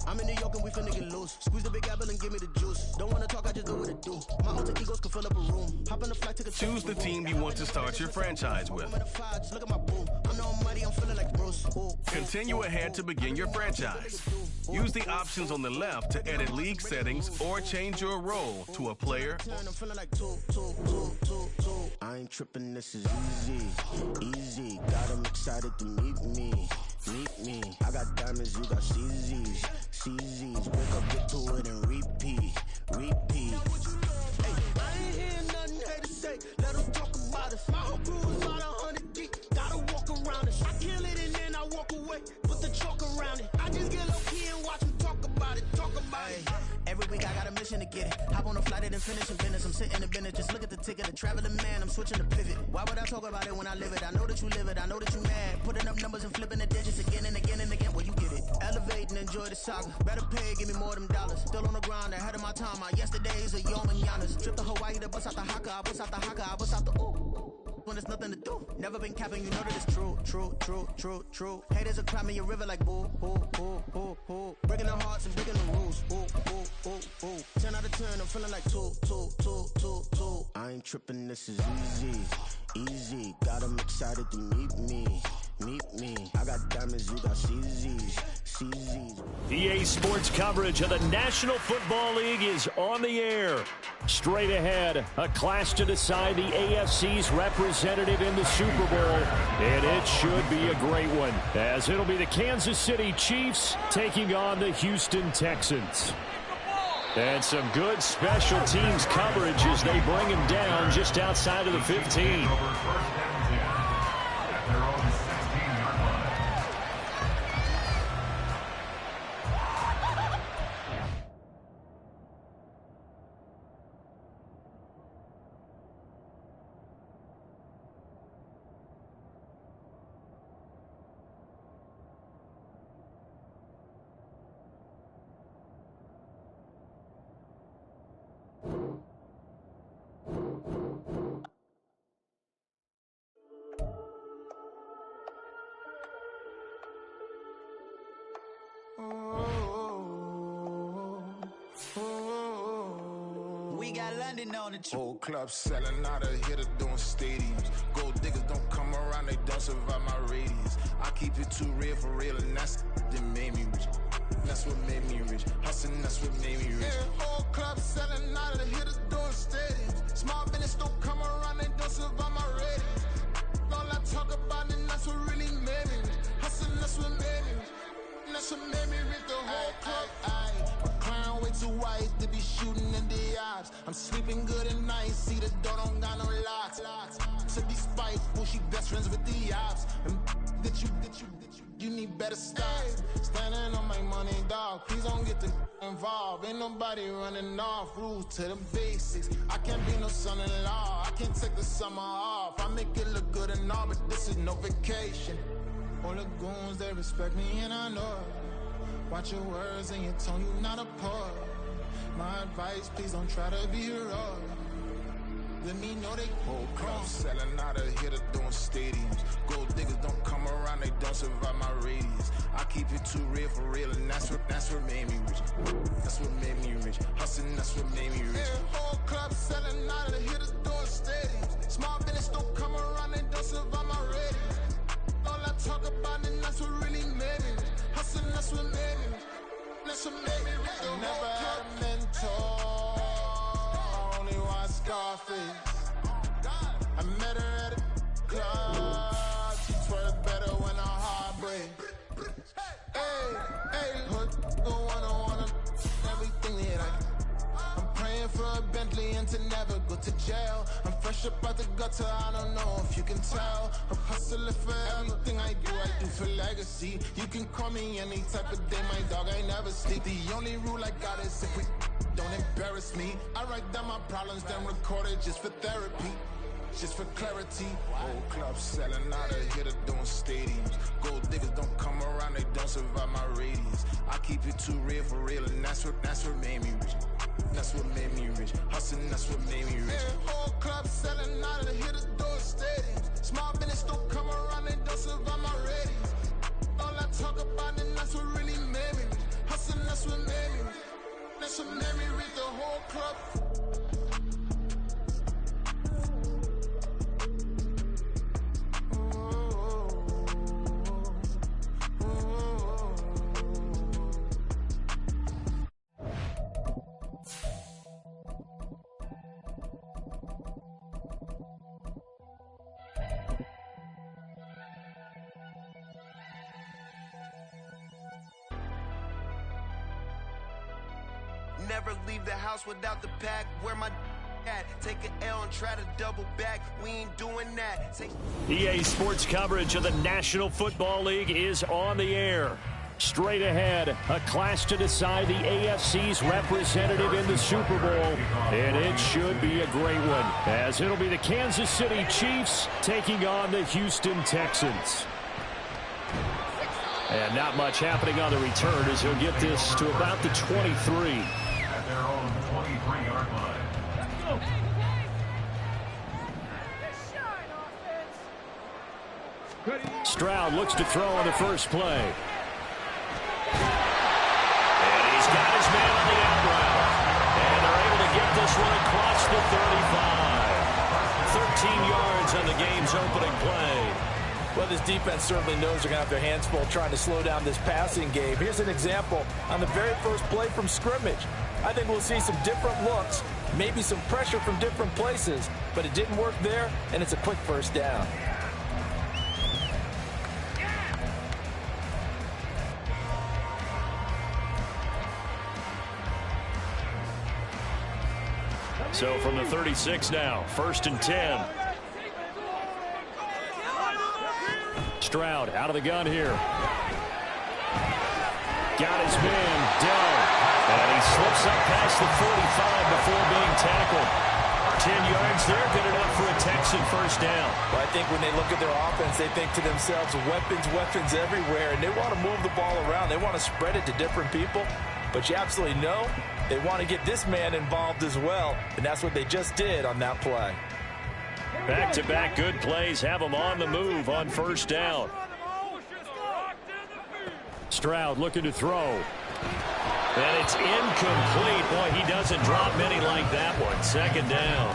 I'm in New York and we finna get loose. Squeeze the big apple and give me the juice. Don't wanna talk, I just do what it do. My alter egos can fill up a room. Hop on the flight, take a Choose the team you want to start your franchise with. Look at my boom. I'm no money, I'm feeling like Bruce. Continue ahead to begin your franchise. Use the options on the left to edit league settings or change your role to a player. I'm feeling like I ain't tripping, this is easy. Got 'em excited to meet me. I got diamonds, you got CZs. Wake up, get to it and repeat. Hey, I ain't hearing nothing haters say. Let them talk about us. My whole crew is about 100 deep. Gotta walk around it. I kill it and then I walk away. Put the chalk around it. I just get low key and watch them talk about it. Every week I got a mission to get it. Hop on a flight and finish in business. I'm sitting in business. Just look at the ticket. A traveling man. I'm switching to pivot. Why would I talk about it when I live it? I know that you live it. I know that you mad. Putting up numbers and flipping the digits again and again and again. Well, you get it. Elevate and enjoy the saga. Better pay, give me more them dollars. Still on the grind, ahead of my time. My yesterdays are yo mananas. Trip to Hawaii to bust out the haka. I bust out the haka. I bust out the ooh. When there's nothing to do. Never been capping, you know that it's true. Haters are climbing your river like boo. Breaking the hearts and breaking the rules. 10 out of 10, I'm feeling like two. I ain't tripping, this is easy. Got 'em excited to meet me. I got diamonds, you got CZs. EA Sports coverage of the National Football League is on the air. Straight ahead, a clash to decide the AFC's representative in the Super Bowl. And it should be a great one, as it'll be the Kansas City Chiefs taking on the Houston Texans. And some good special teams coverage as they bring him down just outside of the 15. We got London on the whole club selling out of here to doing stadiums. Gold diggers don't come around, they don't survive my radius. I keep it too real for real, and that's that made me rich. That's what made me rich. Hustling, that's what made me rich. Yeah, whole club selling out of here to doing stadiums. Small business don't come around, they don't survive my radius. All I talk about, and that's what really made me rich. Hustling, that's what made me rich. That's what made me rich, the whole club. My crown way too white to be shooting in the eyes. I'm sleeping good at night, see the door don't got no locks. To be spiteful, she best friends with the ops. And you need better stop. Standing on my money, dog. Please don't get the involved. Ain't nobody running off. Rules to the basics. I can't be no son-in-law. I can't take the summer off. I make it look good and all, but this is no vacation. All the goons, they respect me and I know it. Watch your words and your tone, you not a poet. My advice, please don't try to be heroic. Let me know they whole club selling out of here to doing stadiums. Gold diggers don't come around, they don't survive my radius. I keep it too real for real, and that's what made me rich. That's what made me rich. Hustling, that's what made me rich. Yeah, whole club selling out of here to doing stadiums. Small business don't come around, they don't survive my radius. All I talk about, and that's what really made me rich. Hustling, that's what made me rich. That's what made me rich. I never had a mentor. I only watch Scarface. I met her at a club. She twerk better when her heart breaks. Hey, hood, the wanna everything that I'm praying for a Bentley and to never go to jail. I'm fresh up out the gutter, I don't know if you can tell. I'm hustling for everything I do for legacy. You can call me any type of day, my dog, I never sleep. The only rule I got is if we don't embarrass me. I write down my problems, then record it just for therapy. Just for clarity, whole club selling out of here to doing stadiums. Gold diggers don't come around, they don't survive my radius. I keep it too real for real, and that's what made me rich. That's what made me rich. Hustling, that's what made me rich. Yeah, whole club selling out of here to doing stadiums. Small business don't come around, they don't survive my radius. All I talk about, and that's what really made me rich. and that's what made me. That's what made me read the whole club. Never leave the house without the pack. Where my at? Take an L and try to double back. We ain't doing that. EA Sports coverage of the National Football League is on the air. Straight ahead, a clash to decide the AFC's representative in the Super Bowl. And it should be a great one, as it'll be the Kansas City Chiefs taking on the Houston Texans. And not much happening on the return as he'll get this to about the 23. At their own 23-yard line. Stroud looks to throw on the first play. And he's got his man on the out route. And they're able to get this one across the 35. 13 yards on the game's opening play. Well, this defense certainly knows they're going to have their hands full trying to slow down this passing game. Here's an example on the very first play from scrimmage. I think we'll see some different looks, maybe some pressure from different places, but it didn't work there, and it's a quick first down. So from the 36 now, 1st and 10. Stroud out of the gun here. Got his man down. And he slips up past the 45 before being tackled. 10 yards there, good enough for a Texan first down. Well, I think when they look at their offense, they think to themselves, weapons everywhere, and they want to move the ball around. They want to spread it to different people. But you absolutely know they want to get this man involved as well, and that's what they just did on that play. Back-to-back good plays have him on the move on first down. Stroud looking to throw. And it's incomplete. Boy, he doesn't drop many like that one. 2nd down.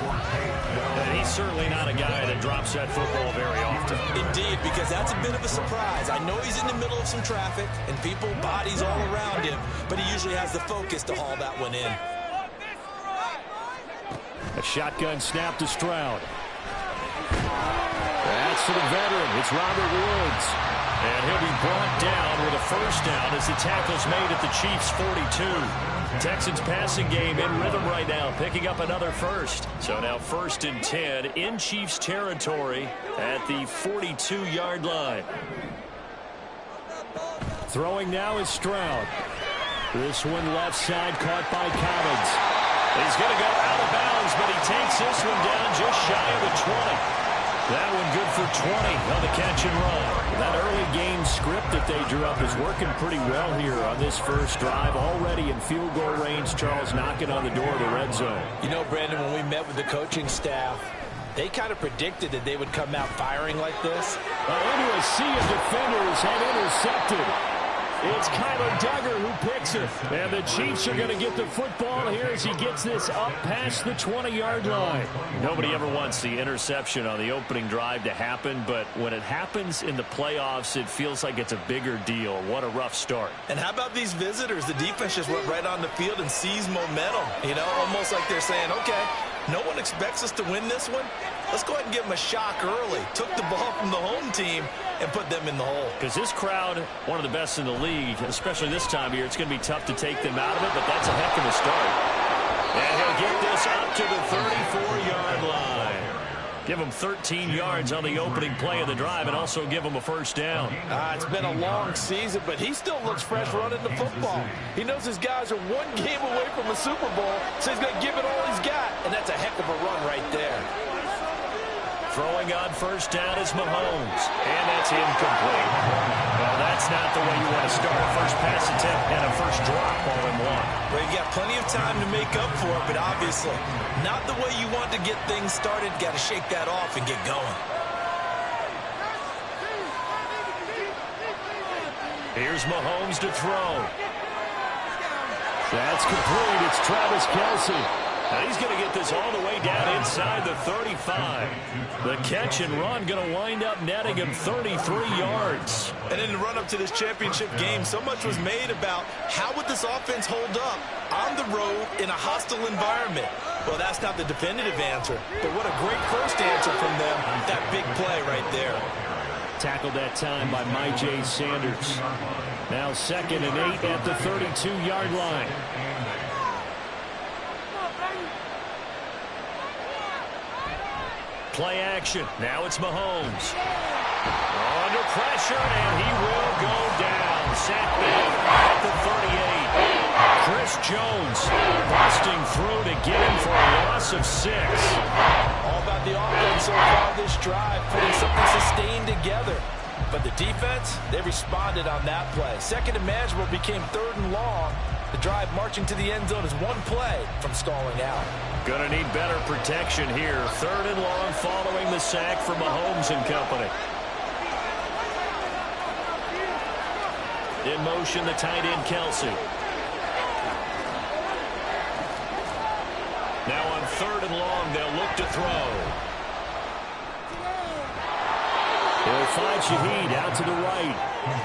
And he's certainly not a guy that drops that football very often. Indeed, because that's a bit of a surprise. I know he's in the middle of some traffic and people, bodies all around him, but he usually has the focus to haul that one in. A shotgun snap to Stroud. That's to the veteran. It's Robert Woods. And he'll be brought down with a first down as the tackle's made at the Chiefs' 42. Texans passing game in rhythm right now, picking up another first. So now 1st and 10 in Chiefs territory at the 42-yard line. Throwing now is Stroud. This one left side caught by Collins. He's going to go out of bounds, but he takes this one down just shy of the 20. That one good for 20 on the catch and run. That early game script that they drew up is working pretty well here on this first drive. Already in field goal range, Charles knocking on the door of the red zone. You know, Brandon, when we met with the coaching staff, they kind of predicted that they would come out firing like this. Into a sea of defenders and intercepted. It's Kyler Duggar who picks it. And the Chiefs are going to get the football here as he gets this up past the 20-yard line. Nobody ever wants the interception on the opening drive to happen, but when it happens in the playoffs, it feels like it's a bigger deal. What a rough start. And how about these visitors? The defense just went right on the field and seized momentum. You know, almost like they're saying, okay, no one expects us to win this one. Let's go ahead and give them a shock early. Took the ball from the home team and put them in the hole. Because this crowd, one of the best in the league, especially this time of year, it's going to be tough to take them out of it, but that's a heck of a start. And he'll get this up to the 34-yard line. Give him 13 yards on the opening play of the drive and also give him a first down. It's been a long season, but he still looks fresh running the football. He knows his guys are one game away from a Super Bowl, so he's going to give it all he's got, and that's a heck of a run right there. Throwing on first down is Mahomes, and that's incomplete. Well, that's not the way you want to start a first pass attempt and a first drop all in one. Well, you got plenty of time to make up for it, but obviously not the way you want to get things started. Got to shake that off and get going. Here's Mahomes to throw. That's complete. It's Travis Kelce. Now he's going to get this all the way down inside the 35. The catch and run going to wind up netting him 33 yards. And in the run-up to this championship game, so much was made about how would this offense hold up on the road in a hostile environment. Well, that's not the definitive answer, but what a great first answer from them. That big play right there. Tackled that time by Myjai Sanders. Now 2nd and 8 at the 32-yard line. Play action. Now it's Mahomes. Under pressure, and he will go down. Sacked back at the 38. Chris Jones busting through to get him for a loss of 6. All about the offense so far this drive, putting something sustained together. But the defense, they responded on that play. Second and manageable became 3rd and long. The drive marching to the end zone is one play from stalling out. Gonna need better protection here. 3rd and long following the sack for Mahomes and company. In motion, the tight end, Kelce. Now on 3rd and long, they'll look to throw. He'll find Shaheed out to the right.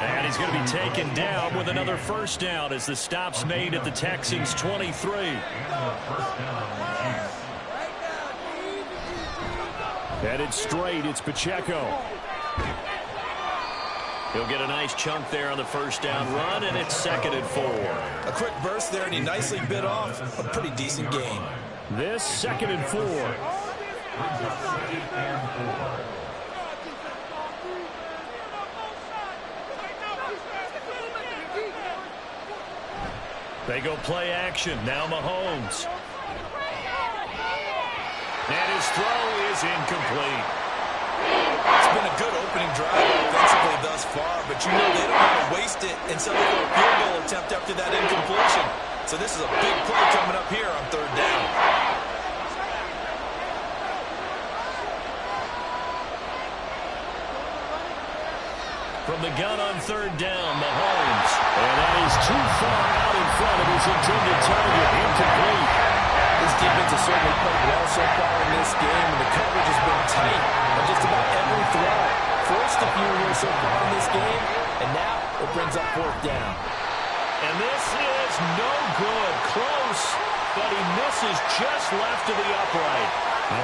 And he's going to be taken down with another first down as the stop's made at the Texans' 23. Headed straight, it's Pacheco. He'll get a nice chunk there on the first down run, and it's 2nd and 4. A quick burst there, and he nicely bit off a pretty decent gain. This 2nd and 4. They go play action. Now Mahomes. And his throw is incomplete. It's been a good opening drive offensively thus far, but you know they don't want to waste it and settle for a field goal attempt after that incompletion. So this is a big play coming up here on 3rd down. From the gun on 3rd down, Mahomes. And that is too far out in front of his intended target. Incomplete. This defense has certainly played well so far in this game, and the coverage has been tight on just about every throw. Forced a few here so far in this game, and now it brings up 4th down. And this is no good. Close, but he misses just left of the upright.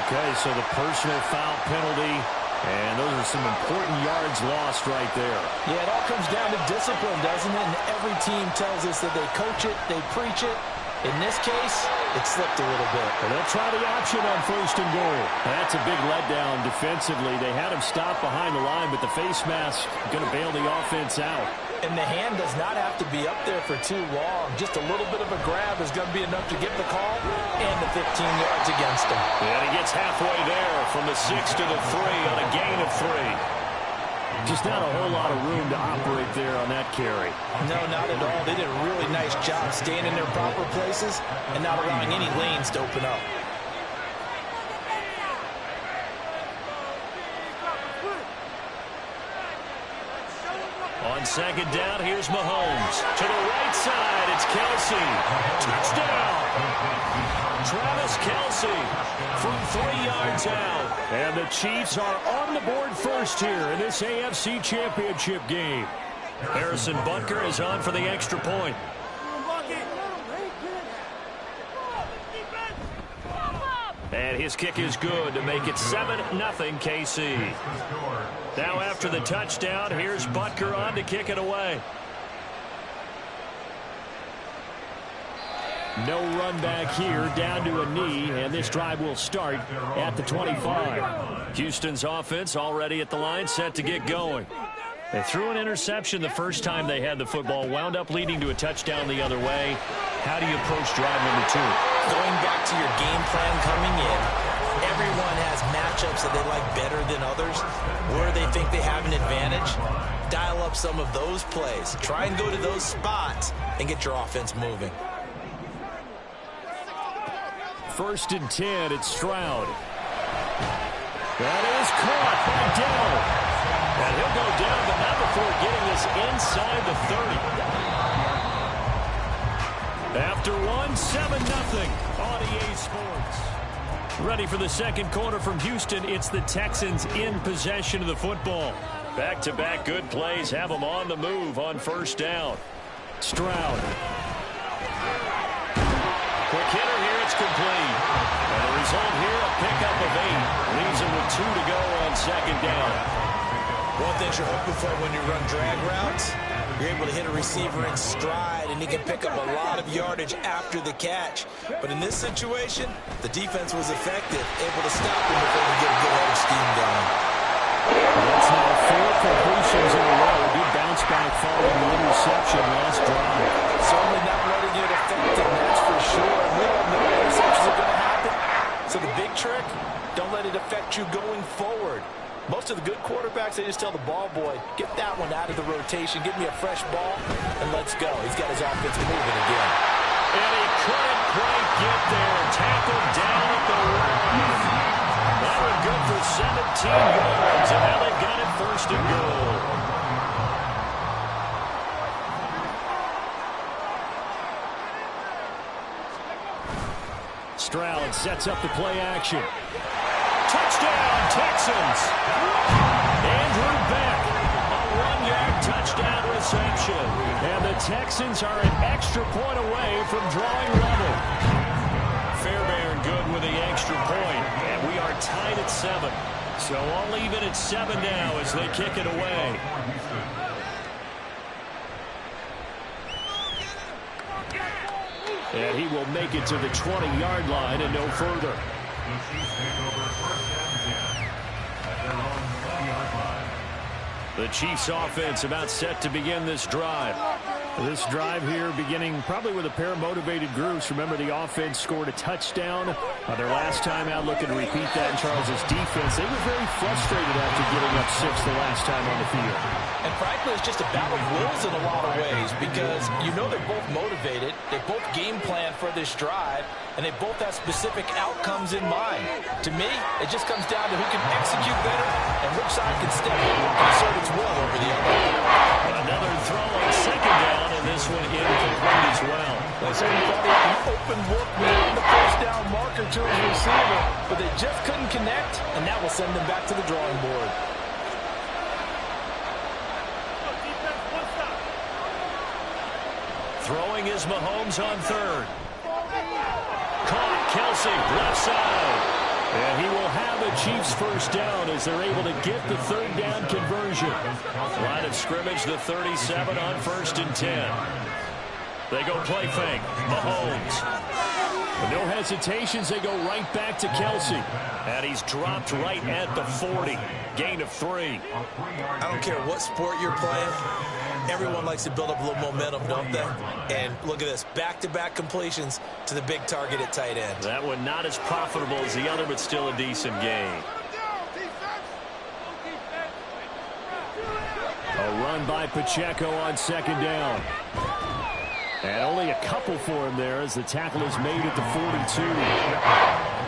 Okay, so the personal foul penalty. And those are some important yards lost right there. Yeah, it all comes down to discipline, doesn't it? And every team tells us that they coach it, they preach it. In this case, it slipped a little bit. And they'll try the option on 1st and goal. That's a big letdown defensively. They had him stop behind the line, but the face mask going to bail the offense out. And the hand does not have to be up there for too long. Just a little bit of a grab is going to be enough to get the call and the 15 yards against him. And he gets halfway there from the 6 to the 3 on a gain of 3. Just not a whole lot of room to operate there on that carry. No, not at all. They did a really nice job staying in their proper places and not allowing any lanes to open up. On 2nd down, here's Mahomes. To the right side, it's Kelce. Touchdown! Travis Kelce from 3 yards out. And the Chiefs are on the board first here in this AFC Championship game. Harrison Butker is on for the extra point. And his kick is good to make it 7-0 KC. Now after the touchdown, here's Butker on to kick it away. No run back here, down to a knee, and this drive will start at the 25. Houston's offense already at the line, set to get going. They threw an interception the first time they had the football, wound up leading to a touchdown the other way. How do you approach drive number 2? Going back to your game plan coming in, everyone has matchups that they like better than others. Where they think they have an advantage, dial up some of those plays. Try and go to those spots and get your offense moving. 1st and 10, it's Stroud. That is caught by Dell. And he'll go down, but not before getting this inside the 30. After 7-0 on EA Sports. Ready for the second quarter from Houston. It's the Texans in possession of the football. Back-to-back good plays have them on the move on first down. Stroud. Quick hitter here, it's complete. And the result here, a pickup of 8. Leaves him with 2 to go on second down. One thing you're hoping for when you run drag routes, you're able to hit a receiver in stride, and he can pick up a lot of yardage after the catch. But in this situation, the defense was effective, able to stop him before he could get a good head of steam going. That's now 4 completions in a row. Good bounce back following the interception last drive. Certainly not letting it affect him, that's for sure. And we don't know what interceptions are going to happen. So the big trick, don't let it affect you going forward. Most of the good quarterbacks, they just tell the ball boy, get that one out of the rotation, give me a fresh ball, and let's go. He's got his offense moving again. And he couldn't quite get there. Tackled down at the line. That would go for 17 yards, and now they've got it first and goal. Stroud sets up the play action. Touchdown, Texans. Andrew Beck, a 1-yard touchdown reception. And the Texans are an extra point away from drawing level. Fairbairn good with the extra point. And we are tied at 7. So all even at 7 now as they kick it away. And he will make it to the 20-yard line and no further. The Chiefs offense about set to begin this drive. This drive here beginning probably with a pair of motivated groups. Remember, the offense scored a touchdown their last time out. Looking to repeat that in Charles's defense. They were very frustrated after giving up 6 the last time on the field. And frankly, it's just a battle of wills in a lot of ways because you know they're both motivated. They both game plan for this drive, and they both have specific outcomes in mind. To me, it just comes down to who can execute better and which side can step in and assert its will over the other. Another throw on second down, and this one incomplete as well. They certainly thought he had an open look in the first down marker to his receiver, but they just couldn't connect, and that will send them back to the drawing board. Throwing is Mahomes on third. Caught, Kelsey, left side. And he will have the Chiefs first down as they're able to get the third down conversion. Line of scrimmage, the 37 on 1st and 10. They go play fake. Mahomes. With no hesitations, they go right back to Kelsey. And he's dropped right at the 40. Gain of 3. I don't care what sport you're playing. Everyone likes to build up a little momentum, don't they? And look at this, back-to-back completions to the big target at tight end. That one not as profitable as the other, but still a decent gain. A run by Pacheco on second down. And only a couple for him there as the tackle is made at the 42.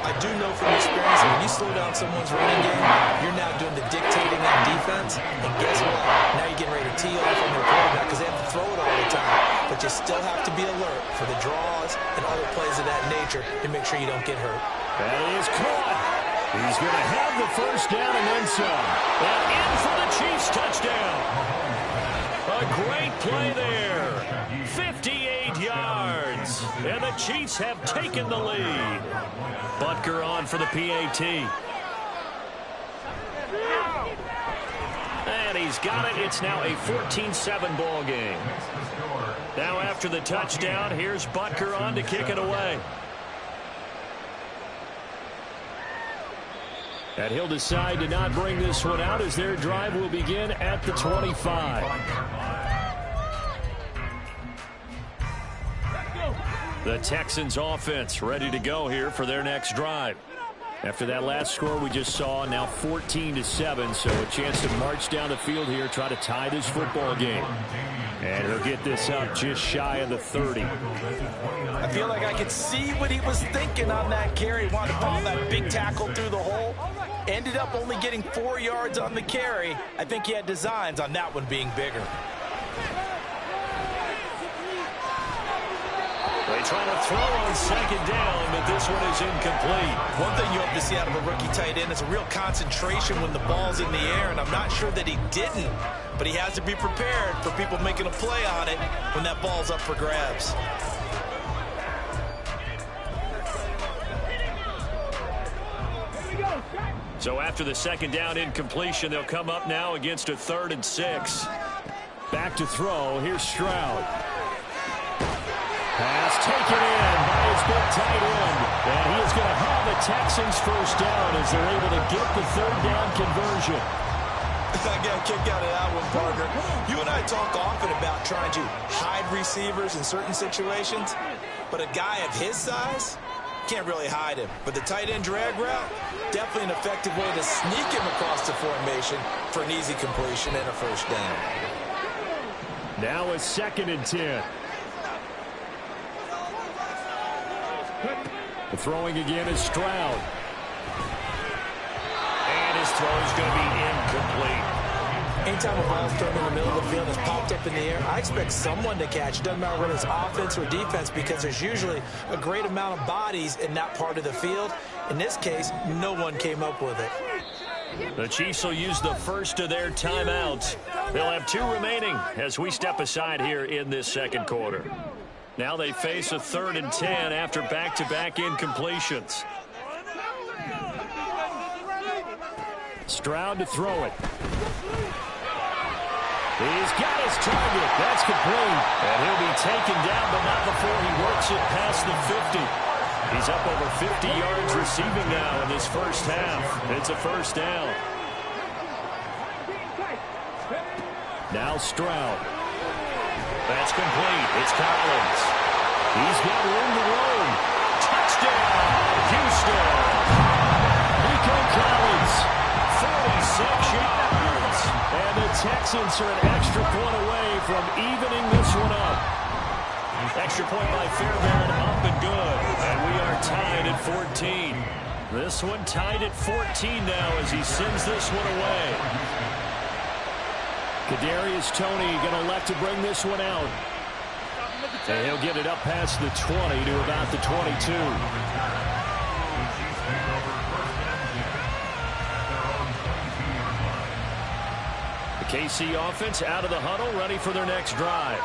I do know from experience that when you slow down someone's running game, you're now doing the dictating on defense. And guess what? Now you're getting ready to tee off on your quarterback because they have to throw it all the time. But you still have to be alert for the draws and other plays of that nature to make sure you don't get hurt. And he is caught. He's going to have the first down and then some. And in for the Chiefs touchdown. A great play there. 58 yards. And the Chiefs have taken the lead. Butker on for the PAT. And he's got it. It's now a 14-7 ball game. Now after the touchdown, here's Butker on to kick it away. And he'll decide to not bring this one out as their drive will begin at the 25. The Texans offense ready to go here for their next drive. After that last score we just saw, now 14-7, so a chance to march down the field here, try to tie this football game. And he'll get this up just shy of the 30. I feel like I could see what he was thinking on that carry. Wanted to follow that big tackle through the hole. Ended up only getting 4 yards on the carry. I think he had designs on that one being bigger. They trying to throw on second down, but this one is incomplete. One thing you hope to see out of a rookie tight end is a real concentration when the ball's in the air, and I'm not sure that he didn't, but he has to be prepared for people making a play on it when that ball's up for grabs. So after the second down incompletion, they'll come up now against a 3rd and 6. Back to throw. Here's Stroud. Pass taken in by his big tight end. And he is going to have the Texans first down as they're able to get the 3rd down conversion. I got a kick out of that one, partner. You and I talk often about trying to hide receivers in certain situations, but a guy of his size can't really hide him. But the tight end drag route, definitely an effective way to sneak him across the formation for an easy completion and a first down. Now a 2nd and 10. The throwing again is Stroud. And his throw is going to be incomplete. Anytime a ball's thrown in the middle of the field and is popped up in the air, I expect someone to catch. It doesn't matter whether it's offense or defense, because there's usually a great amount of bodies in that part of the field. In this case, no one came up with it. The Chiefs will use the first of their timeouts. They'll have 2 remaining as we step aside here in this second quarter. Now they face a 3rd and 10 after back-to-back incompletions. Stroud to throw it. He's got his target. That's complete. And he'll be taken down, but not before he works it past the 50. He's up over 50 yards receiving now in this first half. It's a first down. Now Stroud. That's complete. It's Collins. He's got room to roam. Touchdown, Houston. Nico Collins, 46 yards. And the Texans are an extra point away from evening this one up. Extra point by Fairbairn, up and good. And we are tied at 14. This one tied at 14 now as he sends this one away. Kadarius Toney going to elect to bring this one out. And he'll get it up past the 20 to about the 22. The KC offense out of the huddle, ready for their next drive.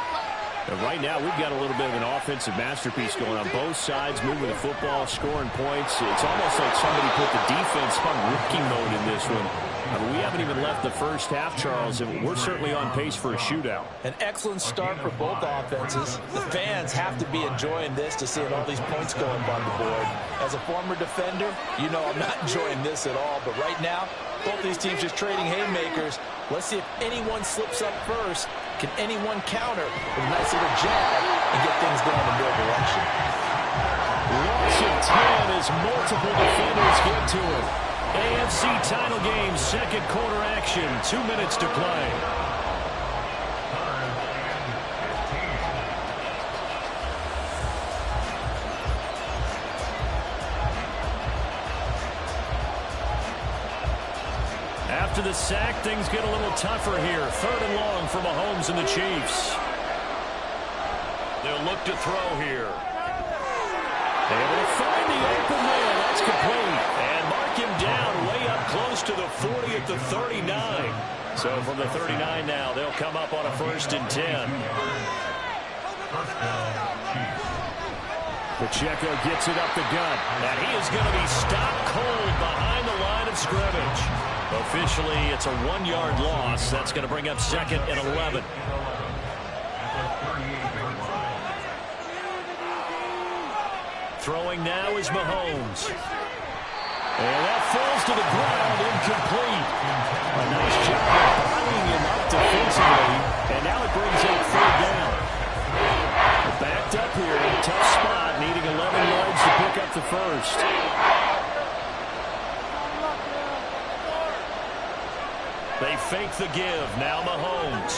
And right now, we've got a little bit of an offensive masterpiece going on both sides, moving the football, scoring points. It's almost like somebody put the defense on rookie mode in this one. I mean, we haven't even left the first half, Charles, and we're certainly on pace for a shootout. An excellent start for both offenses. The fans have to be enjoying this to see all these points going on the board. As a former defender, you know I'm not enjoying this at all. But right now, both these teams just trading haymakers. Let's see if anyone slips up first. Can anyone counter with a nice little jab and get things going in their direction? Loss of 10 as multiple defenders get to it. AFC title game, second quarter action, 2 minutes to play. After the sack, things get a little tougher here. 3rd and long for Mahomes and the Chiefs. They'll look to throw here. Able to find the open man. That's complete. And mark him down way up close to the 40 at the 39. So from the 39 now, they'll come up on a 1st and 10. Pacheco gets it up the gut. And he is going to be stopped cold behind the line of scrimmage. Officially, it's a 1-yard loss. That's going to bring up 2nd and 11. Throwing now is Mahomes. And that falls to the ground, incomplete. A nice job of buying him up defensively. And now it brings up 3rd down. Backed up here in a tough spot, needing 11 yards to pick up the first. They fake the give. Now Mahomes.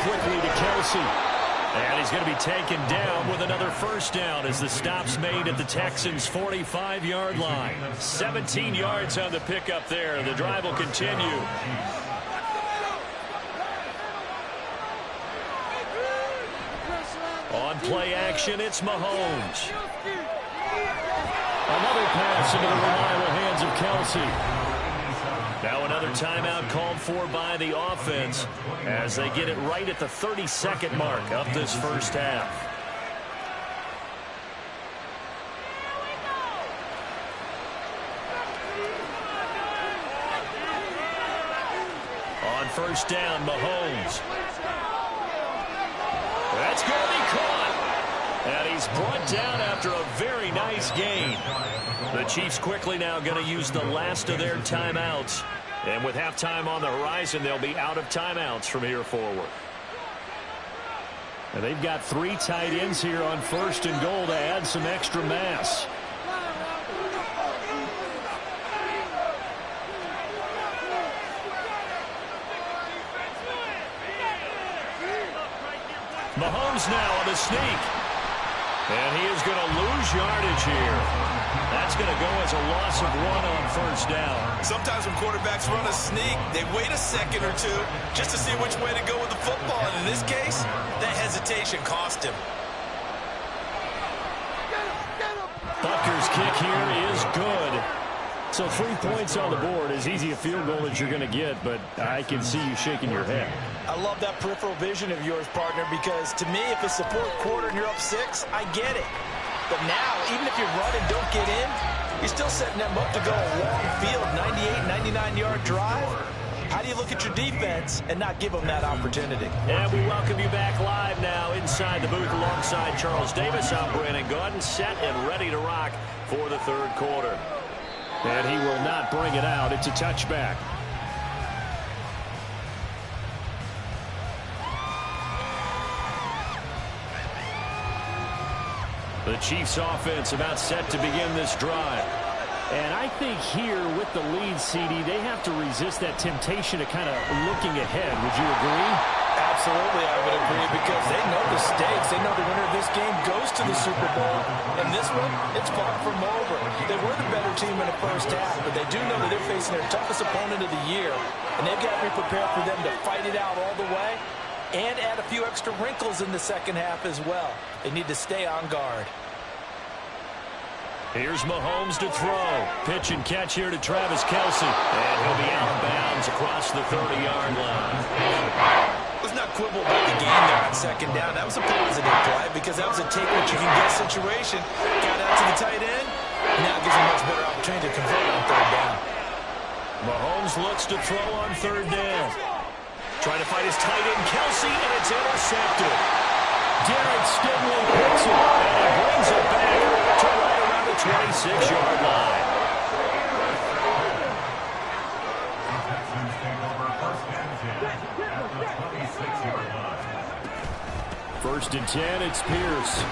Quickly to Kelsey. And he's going to be taken down with another first down as the stop's made at the Texans' 45-yard line. 17 yards on the pickup there. The drive will continue. On play action, it's Mahomes. Another pass into the reliable hands of Kelsey. Now another timeout called for by the offense as they get it right at the 30-second mark of this first half. On first down, Mahomes. That's going to be caught. And he's brought down after a very nice gain. The Chiefs quickly now going to use the last of their timeouts. And with halftime on the horizon, they'll be out of timeouts from here forward. And they've got 3 tight ends here on first and goal to add some extra mass. Mahomes now on the sneak. And he is going to lose yardage here. That's going to go as a loss of 1 on first down. Sometimes when quarterbacks run a sneak, they wait a second or two just to see which way to go with the football. And in this case, that hesitation cost him. Butker's kick here is good. So 3 points on the board, as easy a field goal as you're going to get, but I can see you shaking your head. I love that peripheral vision of yours, partner, because to me, if it's the 4th quarter and you're up 6, I get it. But now, even if you run and don't get in, you're still setting them up to go a long field, 98, 99-yard drive. How do you look at your defense and not give them that opportunity? And we welcome you back live now inside the booth alongside Charles Davis. I'm Brandon Gaudin, set and ready to rock for the 3rd quarter. And he will not bring it out. It's a touchback. The Chiefs offense about set to begin this drive. And I think here with the lead, CD, they have to resist that temptation of kind of looking ahead. Would you agree? Absolutely, I would agree, because they know the stakes. They know the winner of this game goes to the Super Bowl. And this one, it's far from over. They were the better team in the first half, but they do know that they're facing their toughest opponent of the year. And they've got to be prepared for them to fight it out all the way and add a few extra wrinkles in the second half as well. They need to stay on guard. Here's Mahomes to throw. Pitch and catch here to Travis Kelce. And he'll be out of bounds across the 30-yard line. Let's not quibble about the game there on second down. That was a positive play because that was a take-what-you-can-get situation. Got out to the tight end. Now gives him a much better opportunity to convert on 3rd down. Mahomes looks to throw on 3rd down. Trying to fight his tight end, Kelce, and it's intercepted. Derek Stingley picks it, and he brings it back to right around the 26-yard line. First and 10, it's Pierce.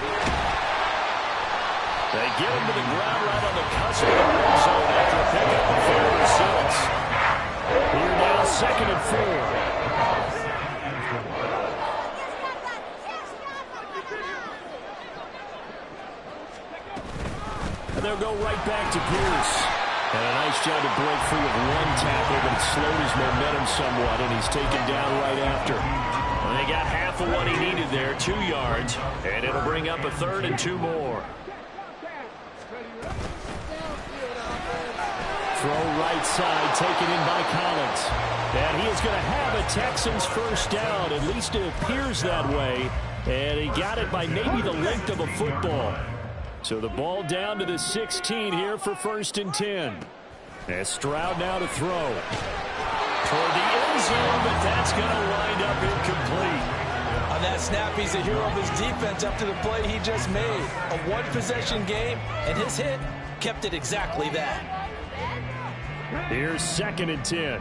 They get him to the ground right on the cusp of the red zone after a pickup of 4 or 6. Here now, 2nd and 4. And they'll go right back to Pierce. And a nice job to break free of 1 tackle, but it slowed his momentum somewhat, and he's taken down right after. And they got half of what he needed there, 2 yards, and it'll bring up a 3rd and 2 more. Throw right side, taken in by Collins. And he is going to have a Texans first down. At least it appears that way. And he got it by maybe the length of a football. So the ball down to the 16 here for 1st and 10. And Stroud now to throw. Toward the end zone, but that's going to wind up incomplete. On that snap, he's a hero of his defense up to the play he just made. A 1-possession game, and his hit kept it exactly that. Here's 2nd and 10.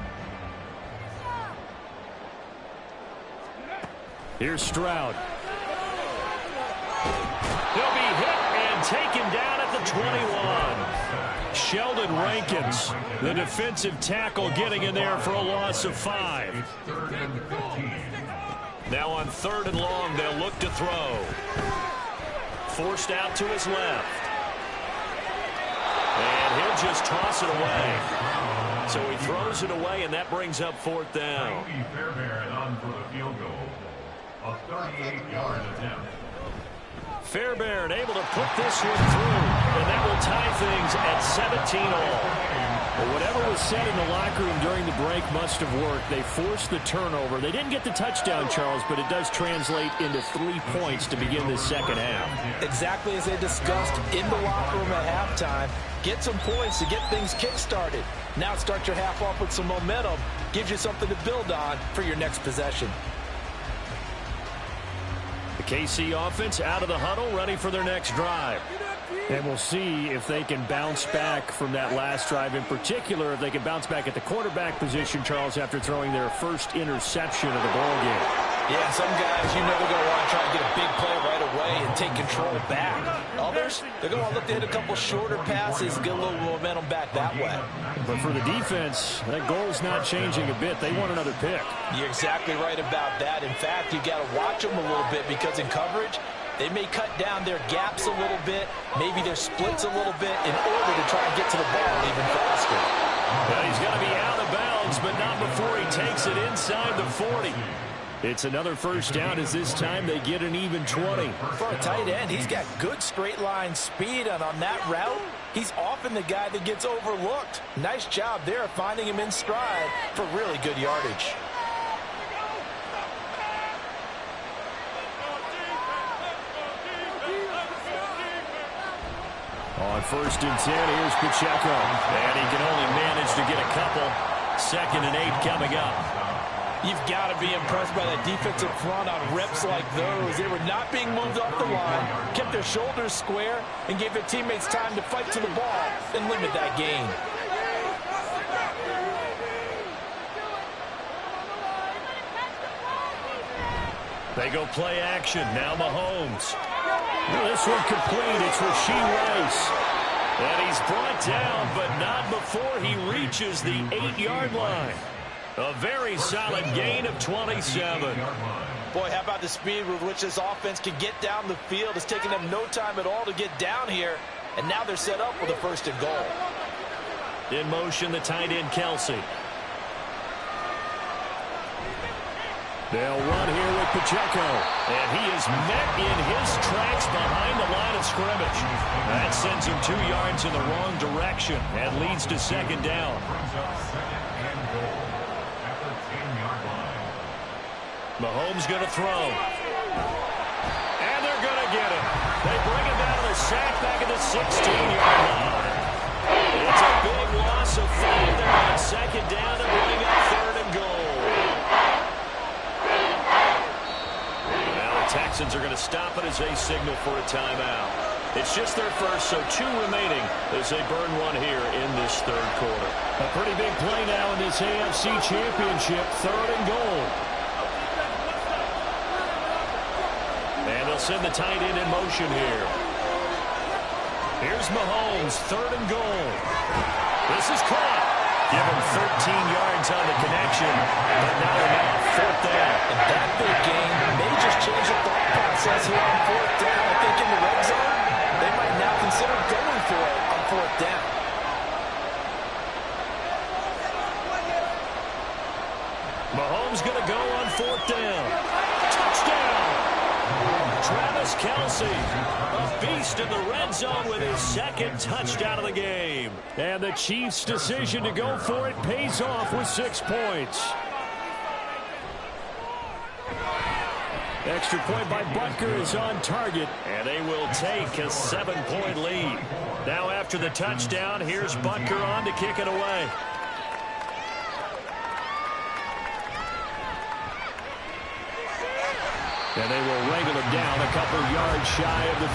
Here's Stroud. He'll be hit and taken down at the 21. Sheldon Rankins, the defensive tackle, getting in there for a loss of 5. Now on 3rd and long, they'll look to throw. Forced out to his left. And he'll just toss it away. So he throws it away, and that brings up 4th down. Fairbairn on for the field goal. A 38-yard attempt. Fairbairn able to put this one through, and that will tie things at 17-all. Well, whatever was said in the locker room during the break must have worked. They forced the turnover. They didn't get the touchdown, Charles, but it does translate into 3 points to begin this second half. Exactly as they discussed in the locker room at halftime. Get some points to get things kick-started. Now start your half off with some momentum. Gives you something to build on for your next possession. The KC offense out of the huddle, ready for their next drive. And we'll see if they can bounce back from that last drive. In particular, if they can bounce back at the quarterback position, Charles, after throwing their first interception of the ball game. Yeah, some guys, you know they're going to want to try and get a big play right away and take control back. Others, they're going to look to hit a couple shorter passes and get a little momentum back that way. But for the defense, that goal's not changing a bit. They want another pick. You're exactly right about that. In fact, you got to watch them a little bit because in coverage, they may cut down their gaps a little bit, maybe their splits a little bit in order to try and get to the ball even faster. Well, he's going to be out of bounds, but not before he takes it inside the 40. It's another first down as this time they get an even 20. For a tight end, he's got good straight line speed, and on that route, he's often the guy that gets overlooked. Nice job there finding him in stride for really good yardage. On 1st and 10, here's Pacheco. And he can only manage to get a couple. 2nd and 8 coming up. You've got to be impressed by that defensive front on reps like those. They were not being moved off the line, kept their shoulders square, and gave their teammates time to fight to the ball and limit that gain. They go play action. Now Mahomes. This one complete. It's Rashee Rice. And he's brought down, but not before he reaches the 8-yard line. A very solid gain of 27. Boy, how about the speed with which this offense can get down the field? It's taking them no time at all to get down here. And now they're set up with a 1st and goal. In motion, the tight end, Kelsey. They'll run here with Pacheco. And he is met in his tracks behind the line of scrimmage. That sends him 2 yards in the wrong direction and leads to 2nd down. Mahomes going to throw. And they're going to get him. They bring him down to the sack back at the 16-yard line. It's a big loss of 5 there on 2nd down to bring up 3rd and goal. Now the Texans are going to stop it as they signal for a timeout. It's just their first, so 2 remaining as they burn one here in this 3rd quarter. A pretty big play now in this AFC Championship, 3rd and goal. And they'll send the tight end in motion here. Here's Mahomes, 3rd and goal. This is caught. Give him 13 yards on the connection, but now they're off 4th down. And that big gain may just change the thought process here on 4th down. I think in the red zone, they might now consider going for it on 4th down. Mahomes going to go on 4th down. Touchdown! Travis Kelce, a beast in the red zone with his 2nd touchdown of the game. And the Chiefs' decision to go for it pays off with 6 points. Extra point by Butker is on target, and they will take a 7-point lead. Now after the touchdown, here's Butker on to kick it away. And they will wrangle him down a couple yards shy of the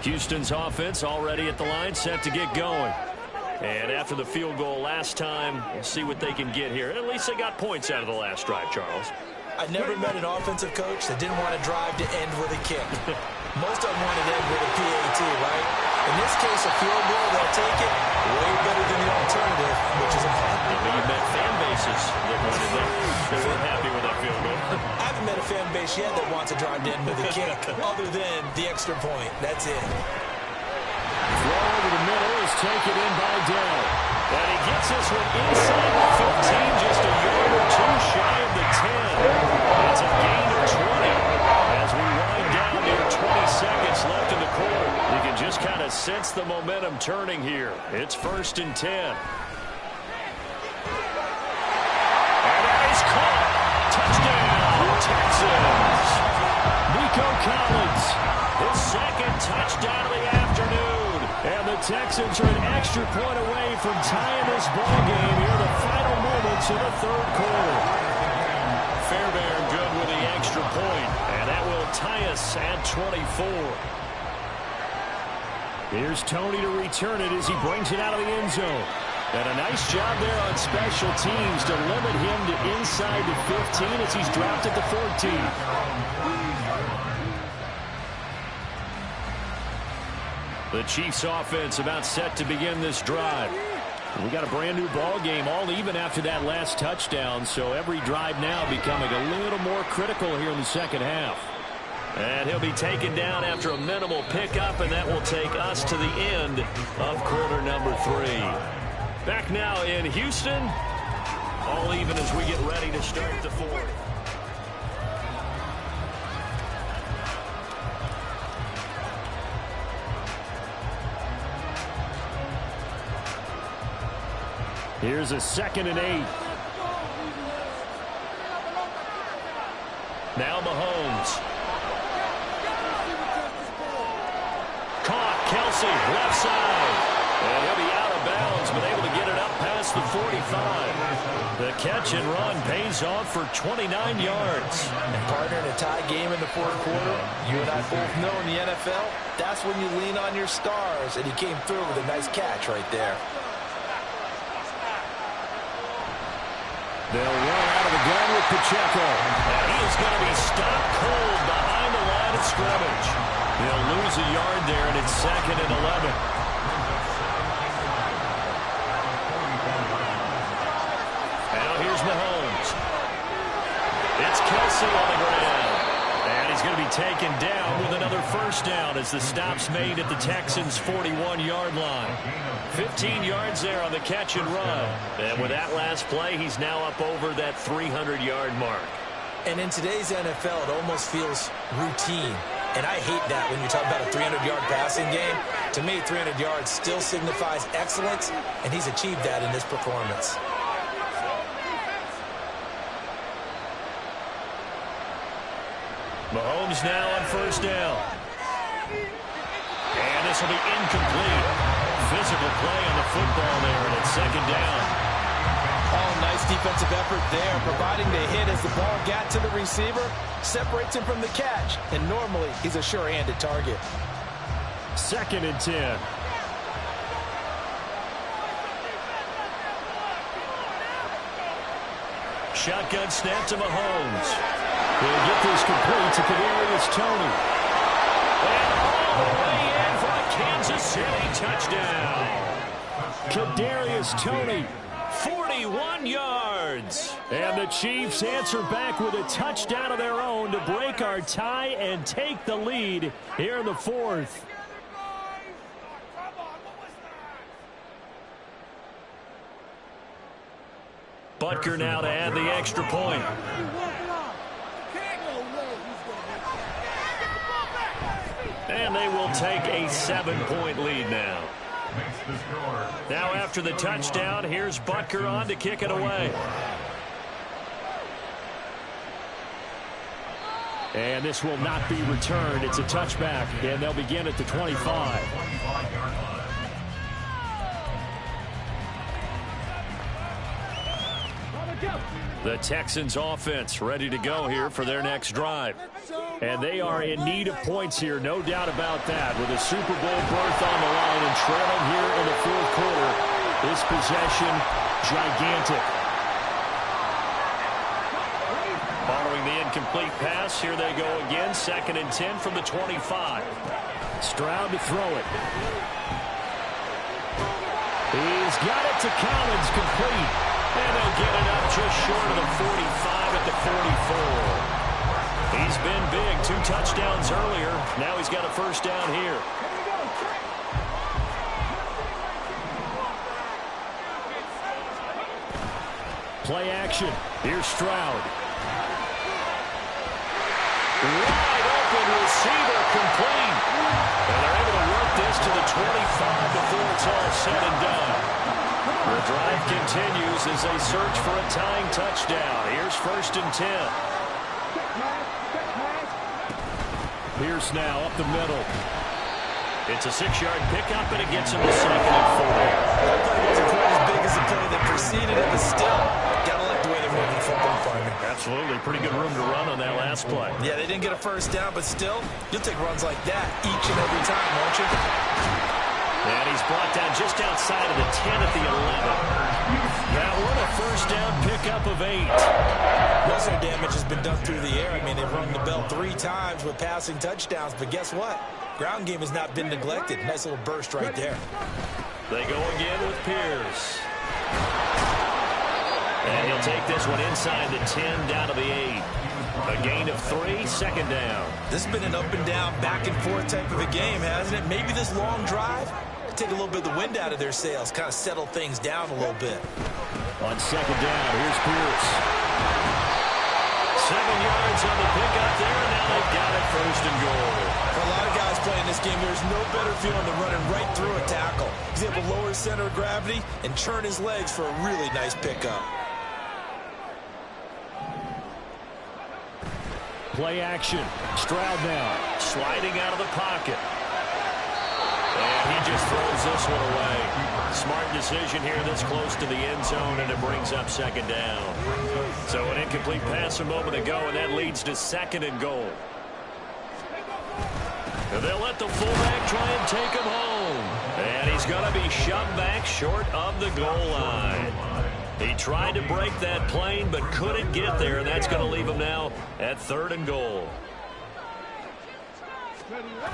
30. Houston's offense already at the line, set to get going. And after the field goal last time, we'll see what they can get here. And at least they got points out of the last drive, Charles. I never met an offensive coach that didn't want to drive to end with a kick. Most of them want to end with a PAT, right? In this case, a field goal, they'll take it way better than the alternative, which is a punt. You've met fan bases that wanted that. They weren't happy with that field goal. I haven't met a fan base yet that wants to drive to end with a kick, other than the extra point. That's it. Throw over the middle is taken in by Dell. And he gets this one inside the 15, just a yard or two shy of the 10. It's a gain of 20 as we wind down near 20 seconds left in the quarter. You can just kind of sense the momentum turning here. It's 1st and 10. And that is caught. Touchdown, Texans. Nico Collins, his second touchdown of the afternoon. And the Texans are an extra point away from tying this ball game here in the final moments of the 3rd quarter. Fairbairn good with the extra point, and that will tie us at 24. Here's Tony to return it as he brings it out of the end zone. And a nice job there on special teams to limit him to inside the 15 as he's dropped at the 14. The Chiefs offense about set to begin this drive. We got a brand new ball game, all even after that last touchdown, so every drive now becoming a little more critical here in the second half. And he'll be taken down after a minimal pickup, and that will take us to the end of quarter number 3. Back now in Houston, all even as we get ready to start the 4th. Here's a 2nd and 8. Now Mahomes. Caught, Kelsey, left side. And he'll be out of bounds, but able to get it up past the 45. The catch and run pays off for 29 yards. And partner, in a tie game in the 4th quarter, you and I both know in the NFL, that's when you lean on your stars, and he came through with a nice catch right there. They'll run out of the gun with Pacheco. And he is going to be stopped cold behind the line of scrimmage. They'll lose a yard there, and it's 2nd and 11. Now here's Mahomes. It's Kelsey on the ground. And he's going to be taken down with another 1st down as the stop's made at the Texans' 41-yard line. 15 yards there on the catch and run. And with that last play, he's now up over that 300-yard mark. And in today's NFL, it almost feels routine. And I hate that when you talk about a 300-yard passing game. To me, 300 yards still signifies excellence, and he's achieved that in this performance. Mahomes now on 1st down. And this will be incomplete. Physical play on the football there, and it's 2nd down. Oh, nice defensive effort there, providing the hit as the ball got to the receiver, separates him from the catch, and normally he's a sure-handed target. 2nd and 10. Shotgun snap to Mahomes. He'll get this complete to Kadarius Toney. And all the way in for a Kansas City touchdown. Kadarius Toney, 41 yards. And the Chiefs answer back with a touchdown of their own to break our tie and take the lead here in the 4th. Butker now to add the extra point. And they will take a 7-point lead now. Now after the touchdown, here's Butker on to kick it away. And this will not be returned. It's a touchback, and they'll begin at the 25. The Texans offense ready to go here for their next drive. And they are in need of points here, no doubt about that. With a Super Bowl berth on the line and trailing here in the 4th quarter, this possession gigantic. Following the incomplete pass, here they go again. 2nd and 10 from the 25. Stroud to throw it. He's got it to Collins, complete. And they'll get it up just short of the 45 at the 44. He's been big. 2 touchdowns earlier. Now he's got a 1st down here. Play action. Here's Stroud. Wide open receiver, complete. And they're able to work this to the 25 before it's all said and done. The drive continues as they search for a tying touchdown. Here's 1st and 10. Pierce now up the middle. It's a 6-yard pickup, and it gets him to 2nd and 4. That play wasn't quite as big as the play that preceded it, but still, gotta like the way they're moving the football, partner. Absolutely. Pretty good room to run on that last play. Yeah, they didn't get a first down, but still, you'll take runs like that each and every time, won't you? And he's brought down just outside of the 10 at the 11. That one a first down pickup of 8. Most of their damage has been done through the air. I mean, they've rung the bell 3 times with passing touchdowns, but guess what? Ground game has not been neglected. Nice little burst right there. They go again with Pierce. And he'll take this one inside the 10 down to the 8. A gain of 3, 2nd down. This has been an up and down, back and forth type of a game, hasn't it? Maybe this long drive could take a little bit of the wind out of their sails, kind of settle things down a little bit. On 2nd down, here's Pierce. 7 yards on the pickup there, and now they've got it 1st and goal. For a lot of guys playing this game, there's no better feeling than running right through a tackle. He's able to lower his center of gravity and churn his legs for a really nice pickup. Play action. Stroud now sliding out of the pocket. And he just throws this one away. Smart decision here this close to the end zone, and it brings up 2nd down. So an incomplete pass a moment ago, and that leads to 2nd and goal. And they'll let the fullback try and take him home. And he's going to be shoved back short of the goal line. He tried to break that plane, but couldn't get there, and that's going to leave him now at 3rd and goal.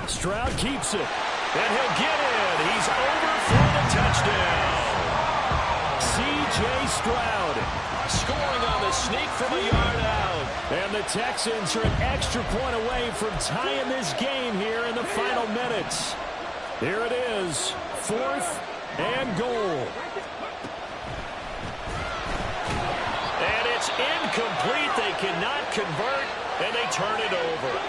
Stroud keeps it, and he'll get it. He's over for the touchdown. C.J. Stroud scoring on the sneak from a yard out. And the Texans are an extra point away from tying this game here in the final minutes. Here it is, 4th and goal. And it's incomplete. They cannot convert, and they turn it over.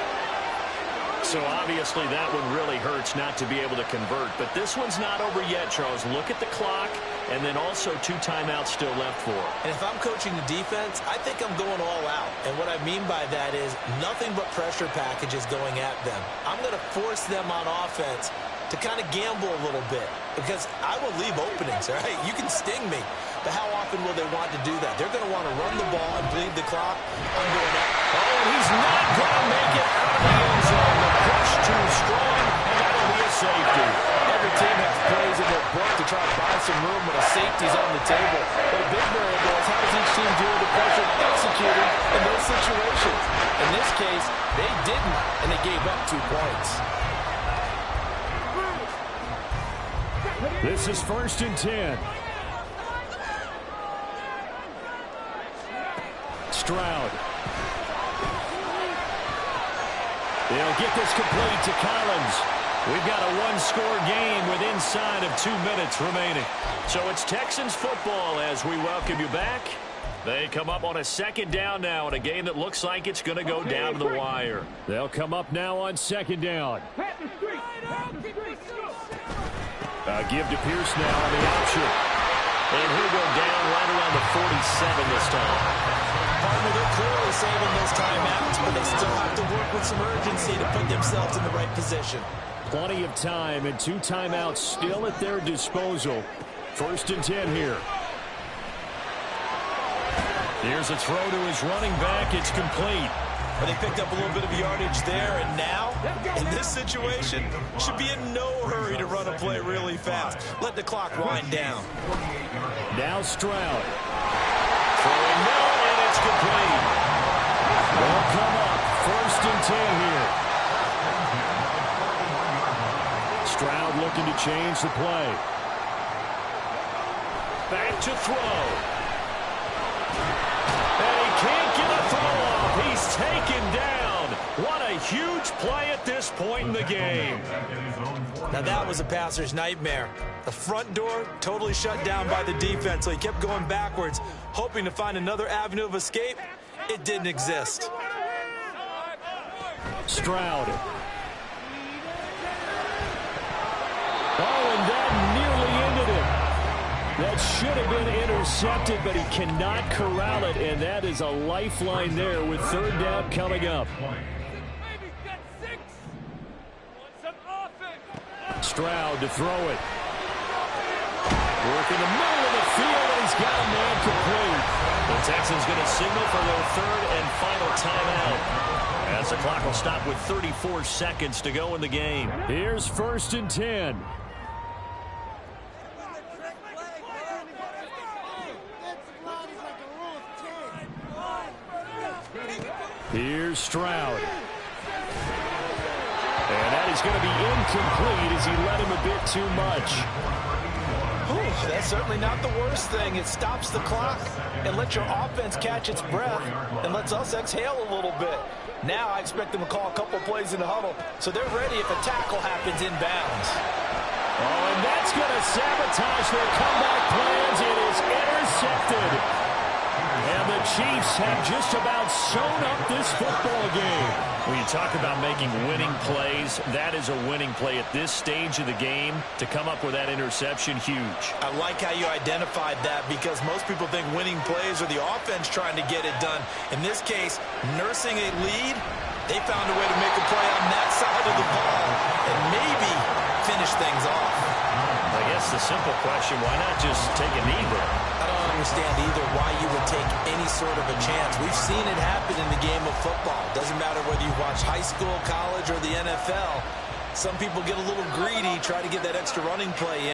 So obviously that one really hurts not to be able to convert. But this one's not over yet, Charles. Look at the clock, and then also 2 timeouts still left for it. And if I'm coaching the defense, I think I'm going all out. And what I mean by that is nothing but pressure packages going at them. I'm going to force them on offense to kind of gamble a little bit, because I will leave openings, all right? You can sting me, but how often will they want to do that? They're going to want to run the ball and bleed the clock. I'm going out. Oh, he's not going to make it out of the end zone. The push too strong, and that'll be a safety. Every team has plays in their book to try to buy some room when a safety's on the table. But a big variable is how does each team deal with the pressure executing in those situations? In this case, they didn't, and they gave up 2 points. This is 1st and 10. Stroud. They'll get this complete to Collins. We've got a 1-score game with inside of 2 minutes remaining. So it's Texans football as we welcome you back. They come up on a 2nd down now in a game that looks like it's going to go down to the wire. They'll come up now on 2nd down. Give to Pierce now on the option. And he'll go down right around the 47 this time. Partner, they're clearly saving those timeouts, but they still have to work with some urgency to put themselves in the right position. Plenty of time and 2 timeouts still at their disposal. 1st and 10 here. Here's a throw to his running back. It's complete. But they picked up a little bit of yardage there, and now, in this situation, should be in no hurry to run a play really fast. Let the clock wind down. Now Stroud. Throwing middle, and it's complete. They'll come up 1st and 10 here. Stroud looking to change the play. Back to throw. And he can't get a throw off. He's taken down What a huge play at this point in the game. Now that was a passer's nightmare. The front door totally shut down by the defense, so he kept going backwards, hoping to find another avenue of escape. It didn't exist. Stroud. Oh, and that nearly ended it. That should have been intercepted, but he cannot corral it, and that is a lifeline there with third down coming up. Stroud to throw it. Work in the middle of the field, and he's got a man complete. The Texans going to signal for their third and final timeout, as the clock will stop with 34 seconds to go in the game. Here's 1st and 10. Here's Stroud. And that is going to be incomplete as he let him a bit too much. That's certainly not the worst thing. It stops the clock and lets your offense catch its breath and lets us exhale a little bit. Now I expect them to call a couple plays in the huddle so they're ready if a tackle happens inbounds. Oh, and that's going to sabotage their comeback plans. It is intercepted. And the Chiefs have just about sewn up this football game. When you talk about making winning plays, that is a winning play at this stage of the game. To come up with that interception, huge. I like how you identified that because most people think winning plays are the offense trying to get it done. In this case, nursing a lead, they found a way to make a play on that side of the ball and maybe finish things off. I guess the simple question, why not just take a knee there? I don't understand either why you would take any sort of a chance. We've seen it happen in the game of football. Doesn't matter whether you watch high school, college, or the NFL. Some people get a little greedy, try to get that extra running play in.